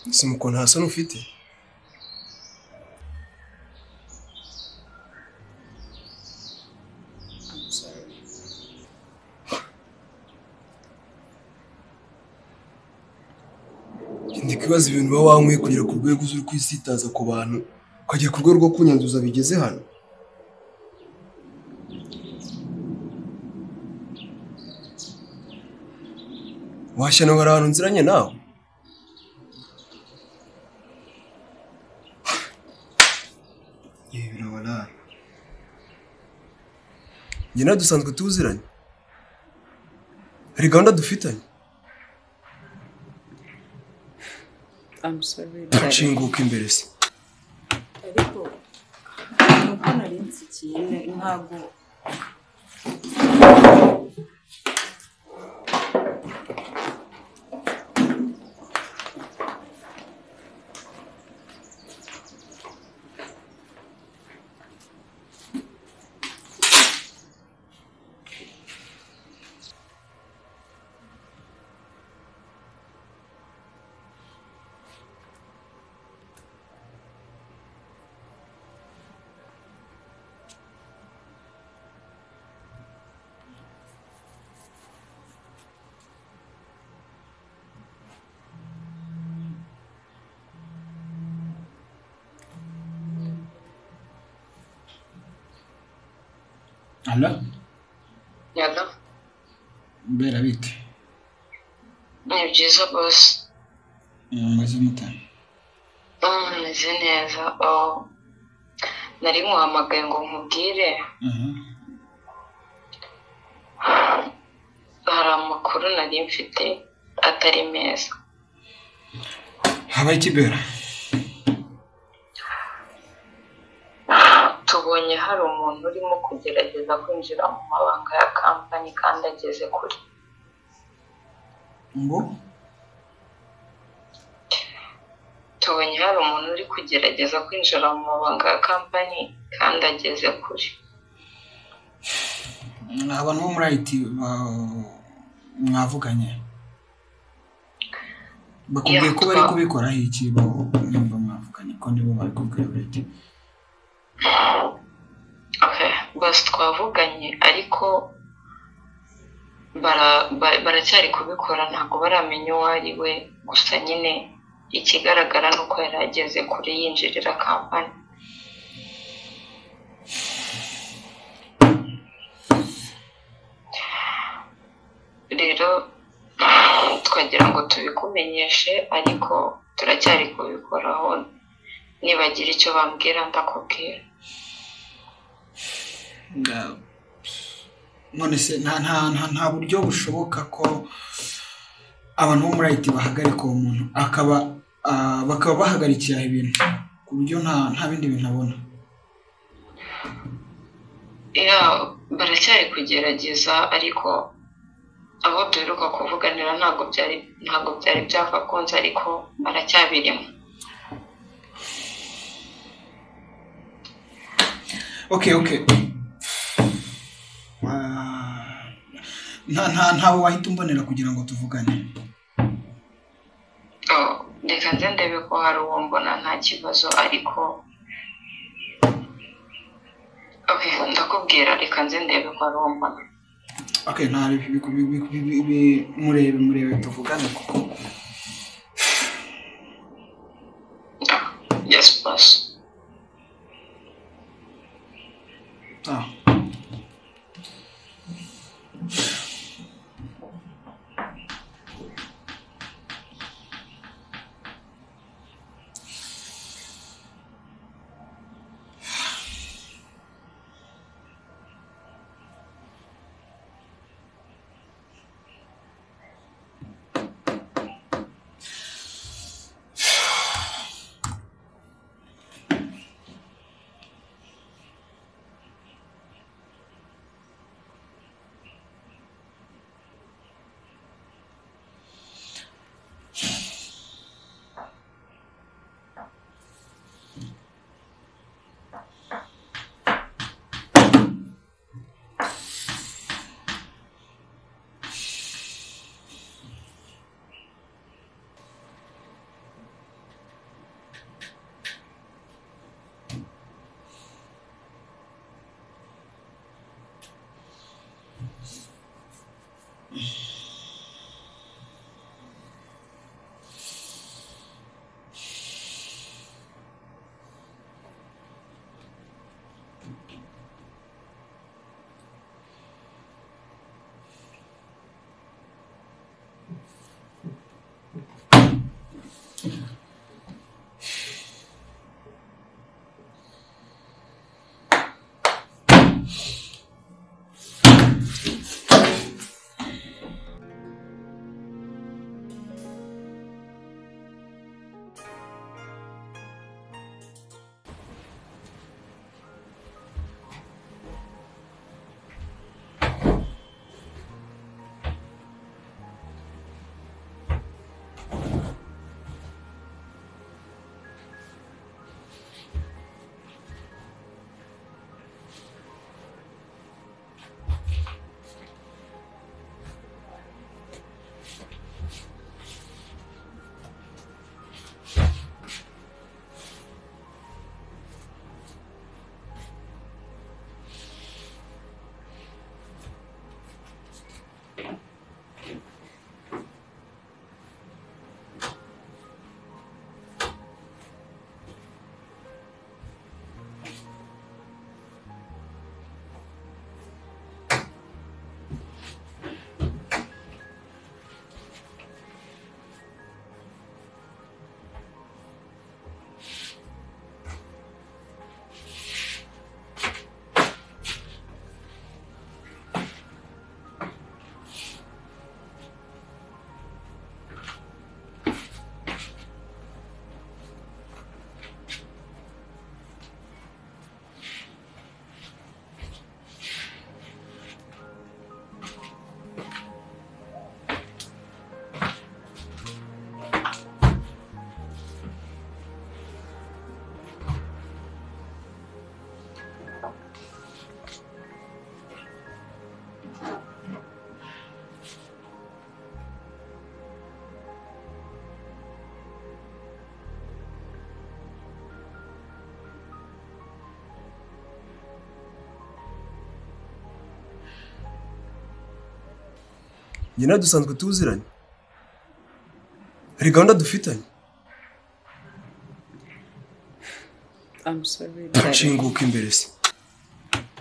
simuko nta soni ufite. Ndi kwibaza ibintu uba wanyweye kugera ku rwego uri kwisitaza ku bantu ukagera ku rwego rwo kunyanduza bigeze hano. Washyano hari ahantu nziranye nawe. Yewe birabara. Njye nawe dusanzwe tuziranye. Hari gahunda dufitanye. I'm sorry. Nshinguka imbere se. Ariko nuko nari nsikiye ntabwo Allo? Yalla. Bera bite? Ni byiza boss. Meze mute? Meze neza. Nari muhamagaye ngo nkubwire. Hari amakuru nari mfite atari meza. Habaye iki Bera? Tubonye hari umuntu urimo kugerageza kwinjira mu mabanga ya kampani kandi ageze kure. Ngo? Tubonye hari umuntu uri kugerageza kwinjira mu mabanga ya kampani kandi ageze kure. Abantu bo muri IT mwavuganye. Bakubwiye ko bari kubikora iki bo nimba mwavuganye ko ndibo bari kubwira bati. Okay, basi twavuganye ariko baracyari kubikora ntabwo baramenya uwo ari we gusa nyine ikigaragara nuko yari ageze kure yinjirira kampani. Rero twagira ngo tubikumenyeshe ariko turacyari kubikoraho nibagira icyo bambwira ndakubwira. None se nta buryo bushoboka ko abantu bo muri IT bahagarika uwo muntu bakaba bahagarikira ibintu ku buryo nta bindi bintu abona. Baracyari kugerageza ariko abo duheruka kuvuganira ntabwo byari byakakunze ariko baracyabirimo. Okay. Ntawe wahita umbonera kugira ngo tuvugane. Reka nze ndebe ko hari uwo mbona nta kibazo ariko ndakubwira reka nze ndebe ko hari uwo mbona. Okay, murebe tuvugane kuko. Yes, boss. njye nawe dusanzwe tuziranye, hari gahunda dufitanye. I'm sorry. Nshinguka imbere se.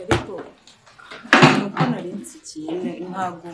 Ariko nuko nari nsikiye ntabwo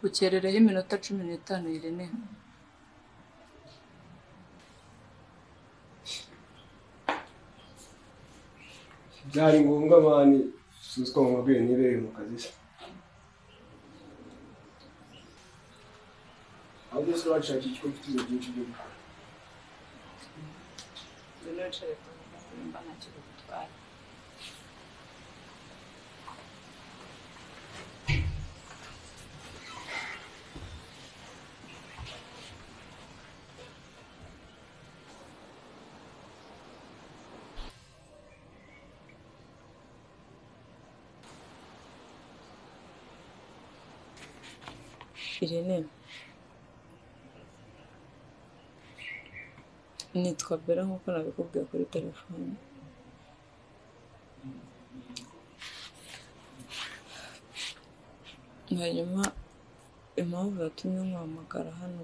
ukerereho iminota 15 Irene. byari ngombwa mani suswa mu mabwire nibereye mu kazi se aho byose washaka iki ko mfite ibintu byinshi byo gukora Rero nshaka kumva ntacyo gutwara. Irene, nitwa Bella nk'uko nabikubwiye kuri telefone. Hanyuma impamvu yatumye nkuhamagara hano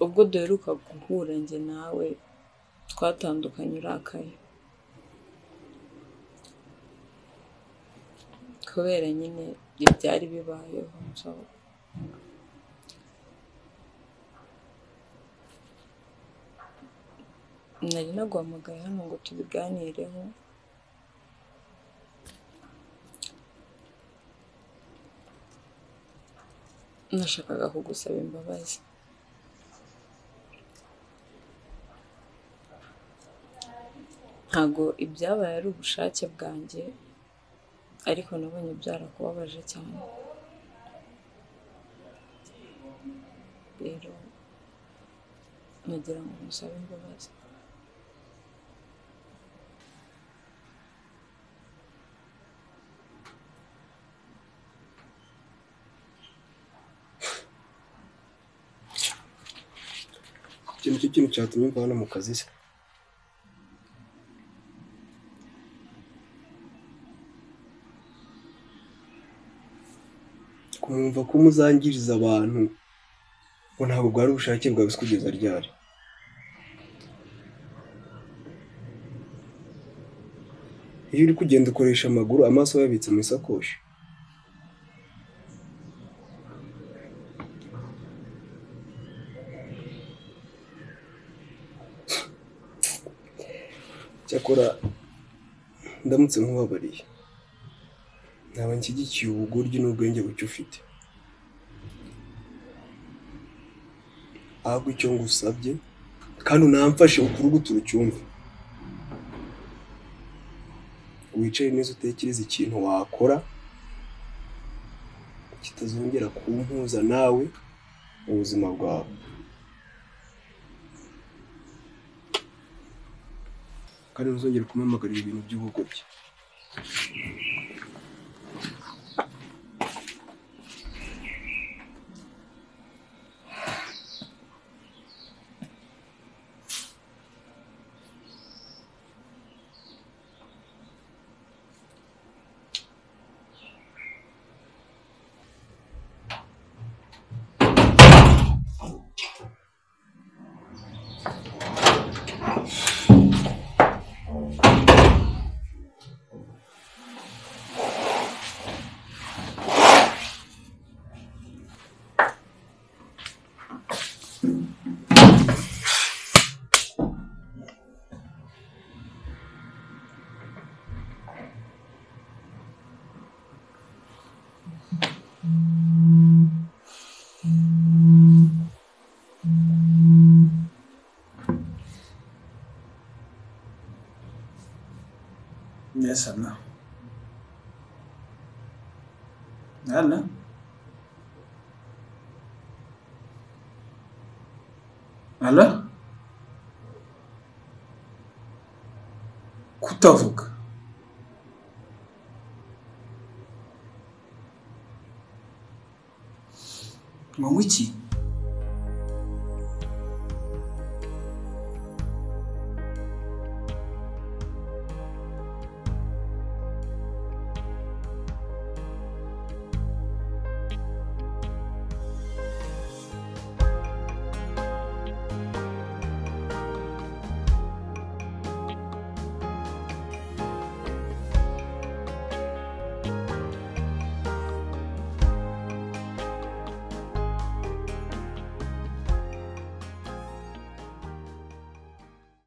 ubwo duheruka guhura njye nawe twatandukanye urakaye kubera nyine ibyari bibayeho nari naguhamagaye hano ngo tubiganireho nashakaga kugusaba imbabazi ntago ibyabaye ari ubushake bwanjye ariko nabonye byarakubabaje cyane rero nagira ngo musabe imbabazi ikintu cyatumye mva hano mu kazi se kumva ko muzangiriza abantu ngo ntabwo bwari ubushake bwawe kugeza ryari iyo uri kugenda ukoresha amaguru amaso yabitse mu isakoshi cyakora ndamutse nkubabariye naba nshyigikiye ubugoryi n'ubwenge buke ufite ahubwo icyo ngusabye kandi unamfashe ukurugutura ucyumve wicaye neza utekereza ikintu wakora kitazongera kumpuza nawe mu buzima bwawe kandi ntuzongere kumpamagarira ibintu by'ubugoryi Yes, Anna. Anna? Anna? Kutavuga. Ngo iki?